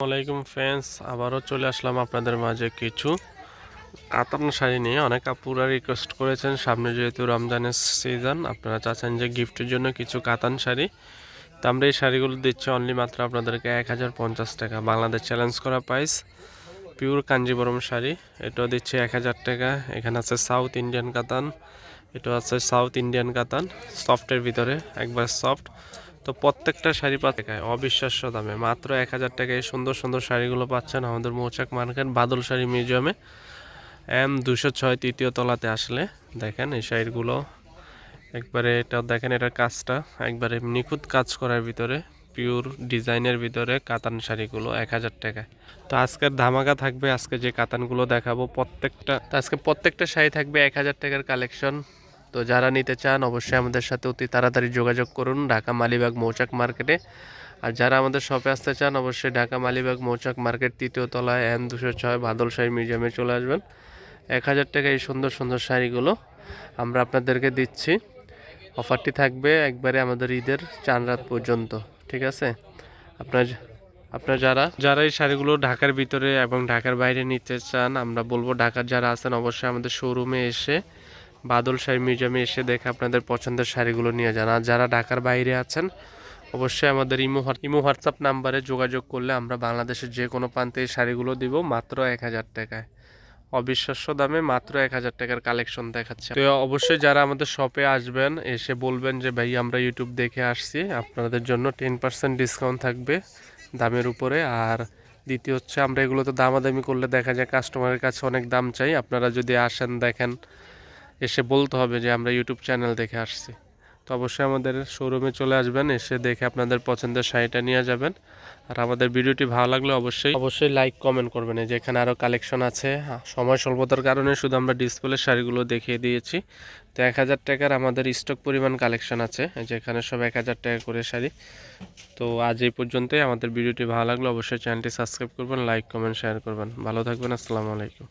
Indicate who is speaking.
Speaker 1: ওয়ালাইকুম ফ্রেন্ডস, আবারও চলে আসলাম আপনাদের মাঝে কিছু কাতান শাড়ি নিয়ে। অনেক আপুরা রিকোয়েস্ট করেছেন, সামনে যেহেতু রমজানের সিজন, আপনারা চাচ্ছেন যে গিফটের জন্য কিছু কাতান শাড়ি। তো আমরা এই শাড়িগুলো দিচ্ছি অনলি মাত্র আপনাদেরকে 1050 টাকা, বাংলাদেশ চ্যালেঞ্জ করা প্রাইস। পিওর কাঞ্জিবরম শাড়ি, এটাও দিচ্ছি 1000 টাকা। এখানে আছে সাউথ ইন্ডিয়ান কাতান, এটা আছে সাউথ ইন্ডিয়ান কাতান, সফটের ভিতরে, একবার সফট। তো প্রত্যেকটা শাড়ি টাকায় অবিশ্বাস্য দামে মাত্র 1000 টাকায় সুন্দর সুন্দর শাড়িগুলো পাচ্ছেন আমাদের মৌচাক মার্কেট বাদল শাড়ি মিউজিয়ামে, M206 তৃতীয় তলাতে আসলে দেখেন এই শাড়িগুলো একবারে। এটা দেখেন, এটার কাজটা একবারে নিখুঁত কাজ করার ভিতরে, পিওর ডিজাইনের ভিতরে কাতান শাড়িগুলো 1000 টাকায়। তো আজকের ধামাকা থাকবে, আজকে যে কাতানগুলো দেখাবো প্রত্যেকটা শাড়ি থাকবে 1000 টাকার কালেকশন। তো যারা নিতে চান অবশ্যই আমাদের সাথে অতি তাড়াতাড়ি যোগাযোগ করুন ঢাকা মালিবাগ মৌচাক মার্কেটে। আর যারা আমাদের শপে আসতে চান অবশ্যই ঢাকা মালিবাগ মৌচাক মার্কেট তৃতীয় তলায় M206 বাদল শাড়ি মিউজিয়ামে চলে আসবেন। 1000 টাকা এই সুন্দর সুন্দর শাড়িগুলো আমরা আপনাদেরকে দিচ্ছি। অফারটি থাকবে একবারে আমাদের ঈদের চাঁদ রাত পর্যন্ত, ঠিক আছে? আপনার আপনার যারা যারা এই শাড়িগুলো ঢাকার ভিতরে এবং ঢাকার বাইরে নিতে চান, আমরা বলবো ঢাকার যারা আছেন অবশ্যই আমাদের শোরুমে এসে বাদল শাড়ি মিউজিয়ামে এসে দেখে আপনাদের পছন্দের শাড়িগুলো নিয়ে যান। আর যারা ঢাকার বাইরে আছেন অবশ্যই আমাদের ইমো হোয়াটসঅ্যাপ নাম্বারে যোগাযোগ করলে আমরা বাংলাদেশের যে কোনো প্রান্তে এই শাড়িগুলো দিব মাত্র 1000 টাকায়। অবিশ্বাস্য দামে মাত্র 1000 টাকার কালেকশন দেখাচ্ছে। তো অবশ্যই যারা আমাদের শপে আসবেন এসে বলবেন যে ভাই আমরা ইউটিউব দেখে আসছি, আপনাদের জন্য 10% ডিসকাউন্ট থাকবে দামের উপরে। আর দ্বিতীয় হচ্ছে, আমরা এগুলো তো দামাদামি করলে দেখা যায় কাস্টমারের কাছে অনেক দাম চাই। আপনারা যদি আসেন দেখেন, এসে বলতে হবে যে আমরা ইউটিউব চ্যানেল দেখে আসছি। তো অবশ্যই আমাদের শোরুমে চলে আসবেন, এসে দেখে আপনাদের পছন্দের শাড়িটা নিয়ে যাবেন। আর আমাদের ভিডিওটি ভালো লাগলে অবশ্যই লাইক কমেন্ট করবেন। এই যে এখানে আরও কালেকশন আছে, সময় স্বল্পতার কারণে শুধু আমরা ডিসপ্লে শাড়িগুলো দেখিয়ে দিয়েছি। তো 1000 টাকার আমাদের স্টক পরিমাণ কালেকশন আছে, যে এখানে সব 1000 টাকা করে শাড়ি। তো আজ এই পর্যন্তই। আমাদের ভিডিওটি ভালো লাগলে অবশ্যই চ্যানেলটি সাবস্ক্রাইব করবেন, লাইক কমেন্ট শেয়ার করবেন। ভালো থাকবেন, আসসালামু আলাইকুম।